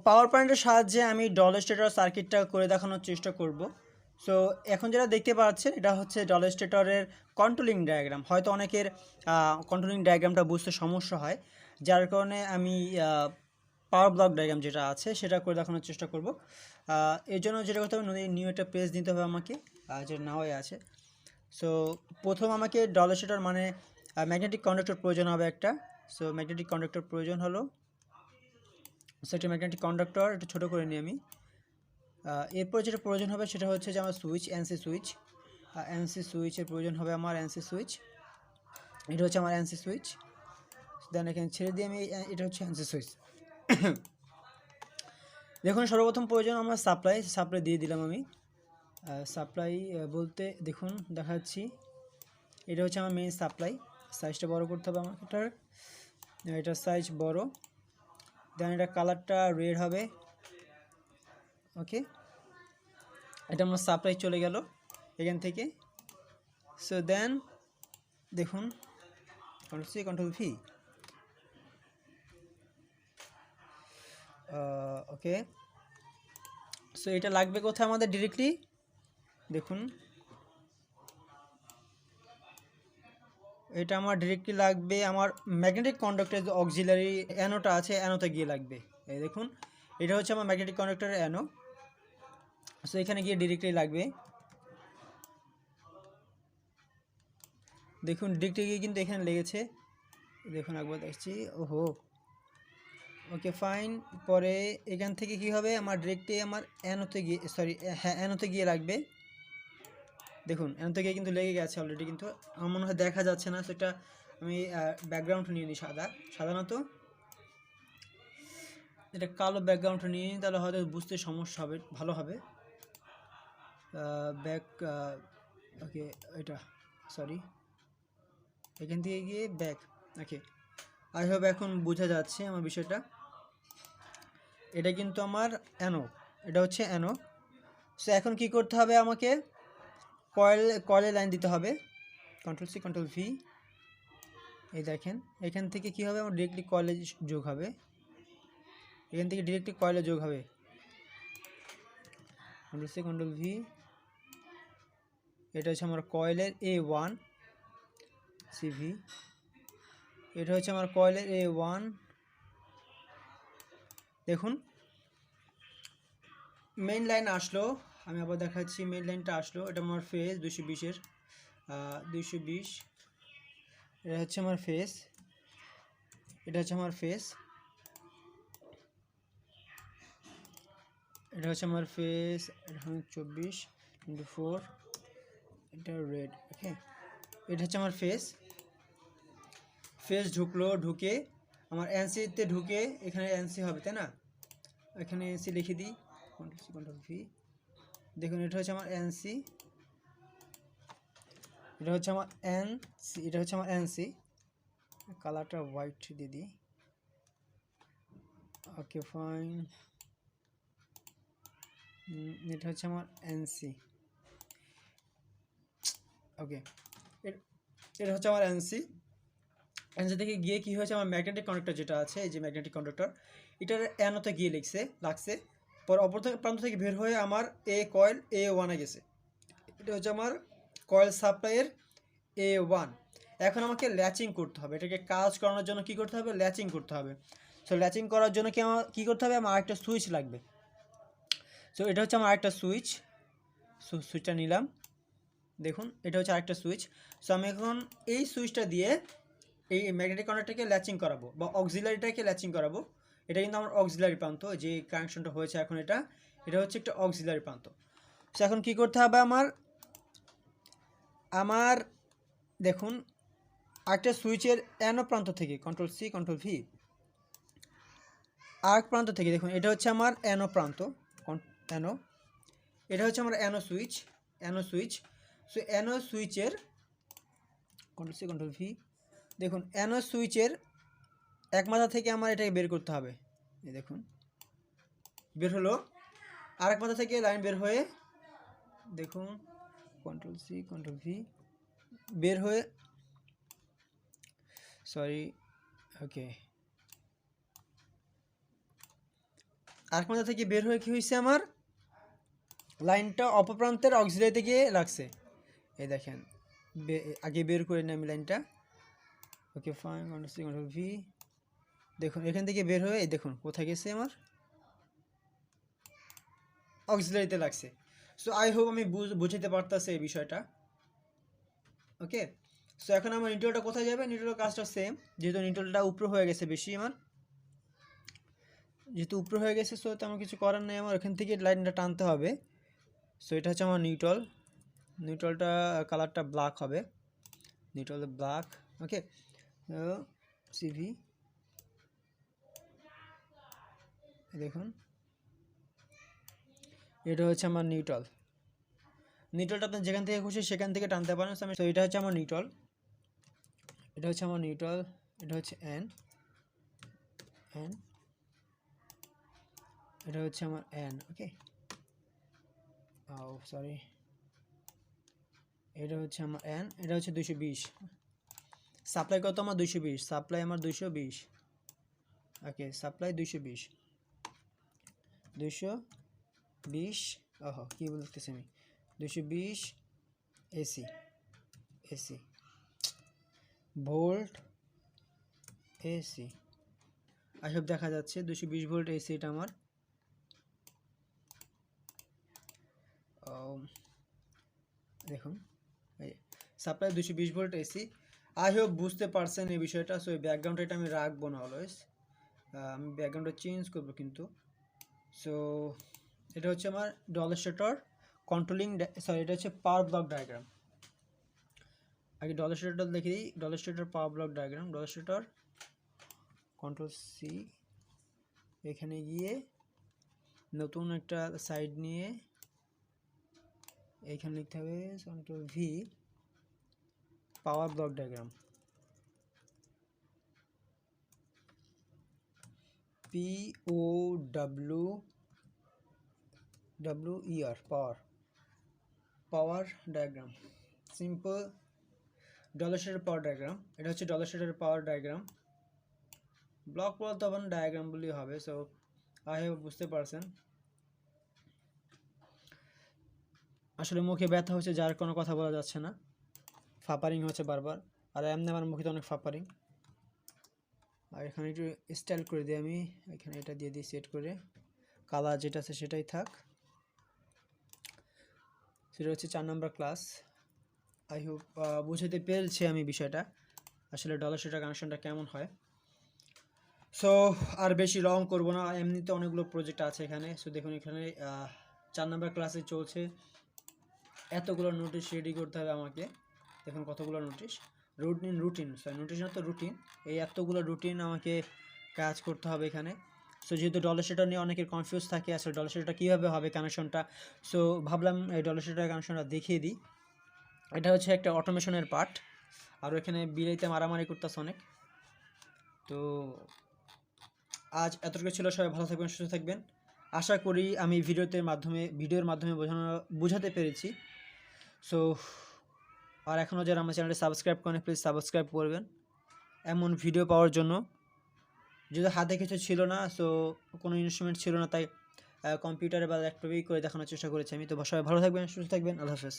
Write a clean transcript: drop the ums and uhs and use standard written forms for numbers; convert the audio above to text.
পাওয়ার পয়েন্টের সাহায্যে আমি ডল স্টেটর সার্কিটটা করে দেখানোর চেষ্টা করব। সো এখন যেটা দেখতে পাচ্ছেন এটা হচ্ছে ডল স্টেটরের কন্ট্রোলিং ডায়াগ্রাম। হয়তো অনেকের কন্ট্রোলিং ডায়াগ্রামটা বুঝতে সমস্যা হয়, যার কারণে আমি পাওয়ার ব্লক ডায়াগ্রাম যেটা আছে সেটা করে দেখানোর চেষ্টা করব। এর জন্য যেটা করতে হবে, নিউ একটা পেজ নিতে হবে আমাকে, যেটা না হয়ে আছে। সো প্রথম আমাকে ডল স্টেটর মানে ম্যাগনেটিক কন্ডাক্টর প্রয়োজন হবে একটা। সো ম্যাগনেটিক কন্ডাক্টর প্রয়োজন হলো, সেটা ম্যাগনেটিক কন্ডাক্টর একটু ছোটো করে নিই আমি। এরপর যেটা প্রয়োজন হবে সেটা হচ্ছে যে আমার সুইচ, এনসি সুইচ। এনসি সুইচের প্রয়োজন হবে আমার, এনসি সুইচ। এটা হচ্ছে আমার এনসি সুইচ। দেন এখানে ছেড়ে দিয়ে আমি এটা হচ্ছে এনসি সুইচ। দেখুন সর্বপ্রথম প্রয়োজন আমার সাপ্লাই দিয়ে দিলাম আমি। সাপ্লাই বলতে দেখুন দেখাচ্ছি, এটা হচ্ছে আমার মেইন সাপ্লাই। সাইজটা বড় করতে হবে আমাকে, এটার সাইজ বড়। দেন এটা কালারটা রেড হবে। ওকে, এটা আমার সাপ্লাই চলে গেল এখান থেকে। সো দেন দেখুন কন্ট্রোল সি কন্ট্রোল ভি। ওকে, সো এটা লাগবে কোথায় আমাদের ডিরেক্টলি দেখুন, এটা আমার ডিরেক্টলি লাগবে আমার ম্যাগনেটিক কন্ডাক্টরের যে অক্সিলারি অ্যানোটা আছে, অ্যানোতে গিয়ে লাগবে। এই দেখুন এটা হচ্ছে আমার ম্যাগনেটিক কন্ডাক্টরের অ্যানো। সো এখানে গিয়ে ডিরেক্টলি লাগবে। দেখুন ডিরেক্টলি গিয়ে কিন্তু এখানে লেগেছে, দেখুন একবার দেখছি। ওহো, ওকে ফাইন। পরে এখান থেকে কি হবে, আমার ডিরেক্টলি আমার অ্যানোতে গিয়ে, সরি হ্যাঁ অ্যানোতে গিয়ে লাগবে। দেখুন অ্যানোতে গিয়ে কিন্তু লেগে গেছে অলরেডি, কিন্তু আমার মনে হয় দেখা যাচ্ছে না। সেটা আমি ব্যাকগ্রাউন্ড নিয়ে নিই সাধারণত এটা কালো ব্যাকগ্রাউন্ড নিয়ে নিই, তাহলে হয়তো বুঝতে সমস্যা হবে, ভালো হবে। ব্যাক ওকে, এটা সরি এখান থেকে গিয়ে ব্যাক। ওকে, আই হোপ এখন বোঝা যাচ্ছে আমার বিষয়টা। এটা কিন্তু আমার অ্যানো, এটা হচ্ছে অ্যানো। সো এখন কি করতে হবে আমাকে, কয়েলে লাইন দিতে হবে। Control C control V. এই দেখেন এখান থেকে কি হবে, আমার ডিরেক্টলি কয়েলে যোগ হবে। এখান থেকে ডিরেক্টলি কয়েলে যোগ হবে। Control C control V. এটা হচ্ছে আমার কয়েলের A1 সিভি। এটা হচ্ছে আমার কয়েলের A1। দেখুন মেইন লাইন আসলো, আমি আবার দেখাচ্ছি। মেইন লাইনটা আসলো, এটা আমার ফেজ 220-এর 220। এটা হচ্ছে আমার ফেজ, এটা হচ্ছে আমার ফেজ, এটা হচ্ছে আমার ফেজ। এটা 24x4, এটা রেড। ওকে, এটা হচ্ছে আমার ফেজ ঢুকলো, ঢুকে আমার এনসিতে ঢুকে এখানে এনসি হবে, তাই না? এখানে এনসি লিখে দিই, কন্ট্রোল সি কন্ট্রোল ভি। দেখুন এটা হচ্ছে আমার এনসি, এটা হচ্ছে আমার এনসি, এটা হচ্ছে আমার এনসি। কালারটা হোয়াইট দিয়ে দিই। ওকে ফাইন, এটা হচ্ছে আমার এনসি। ওকে, এটা হচ্ছে আমার এনসি। এনসি থেকে গিয়ে কি হয়েছে, আমার ম্যাগনেটিক কন্ডাক্টর যেটা আছে, এই যে ম্যাগনেটিক কন্ডাক্টর, এটার অ্যানোতে গিয়ে লাগছে। পর অপর প্রান্ত থেকে বের হয়ে আমার কয়েল A1-এ গেছে। এটা হচ্ছে আমার কয়েল সাপ্লাইয়ের A1। এখন আমাকে ল্যাচিং করতে হবে, এটাকে কাজ করানোর জন্য কি করতে হবে, ল্যাচিং করতে হবে। সো ল্যাচিং করার জন্য কি আমার কী করতে হবে, আমার আরেকটা সুইচ লাগবে। সো এটা হচ্ছে আমার আরেকটা সুইচ। সুইচটা নিলাম, দেখুন এটা হচ্ছে আরেকটা সুইচ। সো আমি এখন এই সুইচটা দিয়ে এই ম্যাগনেটিক কন্ডাক্টরটাকে ল্যাচিং করাবো, বা অক্সিলারিটাকে ল্যাচিং করাবো। এটা কিন্তু আমার অক্সিলারি প্রান্ত, যে কানেকশনটা হয়েছে এখন, এটা হচ্ছে একটা অক্সিলারি প্রান্ত। সো এখন কী করতে হবে আমার দেখুন আরেকটা সুইচের অ্যানো প্রান্ত থেকে, কন্ট্রোল সি কন্ট্রোল ভি, আরেক প্রান্ত থেকে দেখুন এটা হচ্ছে আমার অ্যানো প্রান্ত, অ্যানো। এটা হচ্ছে আমার অ্যানো সুইচ। সো অ্যানো সুইচের কন্ট্রোল সি কন্ট্রোল ভি, দেখুন অ্যানো সুইচের এক মাথা থেকে আমার এটাকে বের করতে হবে। এই দেখুন বের হলো, আরেক মাথা থেকে লাইন বের হয়ে, দেখুন কন্ট্রোল সি কন্ট্রোল ভি, বের হয়ে, সরি ওকে, আর্ক মাথা থেকে বের হয়ে কী হয়েছে, আমার লাইনটা অপপ্রান্তের অক্সিলারিতে গিয়ে লাগছে। এই দেখেন, আগে বের করে নিই আমি লাইনটা। Okay fine, control V. দেখুন এখান থেকে বের হয়ে দেখুন কোথায় গেছে, আমার অক্সিলারিতে লাগছে। সো আই হোপ আমি বুঝতে পারতেছি এই বিষয়টা। ওকে, সো এখন আমার নিউট্রালটা কোথায় যাবে? নিউট্রাল কাজটা সেম, যেহেতু নিউট্রালটা উপরে হয়ে গেছে বেশি, আমার যেহেতু উপরে হয়ে গেছে, সো তো আমার কিছু করার নেই, আমার ওখান থেকে লাইনটা টানতে হবে। সো এটা হচ্ছে আমার নিউট্রাল। নিউট্রালটা কালারটা ব্ল্যাক হবে, নিউট্রাল ব্ল্যাক। ওকে, সিভি দেখুন, এটা হচ্ছে আমার নিউট্রাল। নিউট্রালটা আপনি যেখান থেকে খুশি সেখান থেকে টানতে পারেন। তো এটা হচ্ছে আমার নিউট্রাল, এটা হচ্ছে আমার নিউট্রাল, এটা হচ্ছে এন, এটা হচ্ছে আমার এন। ওকে, ও সরি, এটা হচ্ছে আমার এন, এটা হচ্ছে 220। সাপ্লাই কত আমার? 220। সাপ্লাই আমার 220। ওকে, সাপ্লাই 220, 220। ওহো, কী বলতেছি আমি, 220 এসি, এসি ভোল্ট এসি। আসব দেখা যাচ্ছে 220 ভোল্ট এসি, এটা আমার। দেখুন এই supply 220 volt AC. I hope বুঝতে পারছেন এই বিষয়টা। সো এই ব্যাকগ্রাউন্ডটা এটা আমি রাখবো না অলওয়েজ, আমি ব্যাকগ্রাউন্ডটা চেঞ্জ করবো কিন্তু। সো এটা হচ্ছে আমার ডলার কন্ট্রোলিং, সরি এটা হচ্ছে পাওয়ার ব্লক ডায়াগ্রাম। আগে ডলার স্টেটর দেখে দিই, dollar stator power block diagram. Dollar stator control C, এখানে গিয়ে নতুন একটা সাইড নিয়ে এইখানে লিখতে হবে control V, power block diagram, P O W E R, power, power diagram, simple dollar স্টেটের পাওয়ার ডায়াগ্রাম। এটা হচ্ছে ডলার স্টেটের পাওয়ার ডায়াগ্রাম। ব্লক বলতে হবে না, ডায়াগ্রাম বললেই হবে। সো আই হোপ বুঝতে পারছেন। আসলে মুখে ব্যথা হচ্ছে, যার কোনো কথা বলা যাচ্ছে না, ফাপারিং হচ্ছে বারবার। আর এমনি আমার মুখে তো অনেক ফাপারিং। আর এখানে একটু স্টাইল করে দিই আমি, এখানে এটা দিয়ে দিই সেট করে, কালার যেটা আছে সেটাই থাক। সেটা হচ্ছে 4 নম্বর ক্লাস। আই হোপ বুঝাতে পেরেছি আমি বিষয়টা, আসলে ডলার স্টেটার কানেকশনটা কেমন হয়। সো আর বেশি লং করব না, এমনিতে অনেকগুলো প্রজেক্ট আছে এখানে। সো দেখুন এখানে 4 নম্বর ক্লাসে চলছে, এতগুলো নোটিশ রেডি করতে হবে আমাকে। দেখুন কতগুলো নোটিশ, রুটিন সরি নোটিশ না তো রুটিন, এই এতগুলো রুটিন আমাকে কাজ করতে হবে এখানে। সো যেহেতু ডলার স্টেটার নিয়ে অনেকের কনফিউজ থাকে, আসলে ডলার স্টেটার কীভাবে হবে কানেকশনটা। সো ভাবলাম এই ডলার স্টেটার কানেকশনটা দেখিয়ে দিই। এটা হচ্ছে একটা অটোমেশনের পার্ট, আর এখানে বিলাইতে মারামারি করতেছে অনেক। তো আজ এতটুকু ছিল, সবাই ভালো থাকবেন, সুস্থ থাকবেন। আশা করি আমি ভিডিওর মাধ্যমে বোঝাতে পেরেছি। সো আর এখনও যারা আমার চ্যানেলটি সাবস্ক্রাইব করেন, প্লিজ সাবস্ক্রাইব করবেন এমন ভিডিও পাওয়ার জন্য। যেহেতু হাতে কিছু ছিল না, সো কোনো ইনস্ট্রুমেন্ট ছিল না, তাই কম্পিউটারে বা ল্যাপটপেই করে দেখানোর চেষ্টা করেছি আমি। তো সবাই ভালো থাকবেন, সুস্থ থাকবেন, আল্লাহ হাফেজ।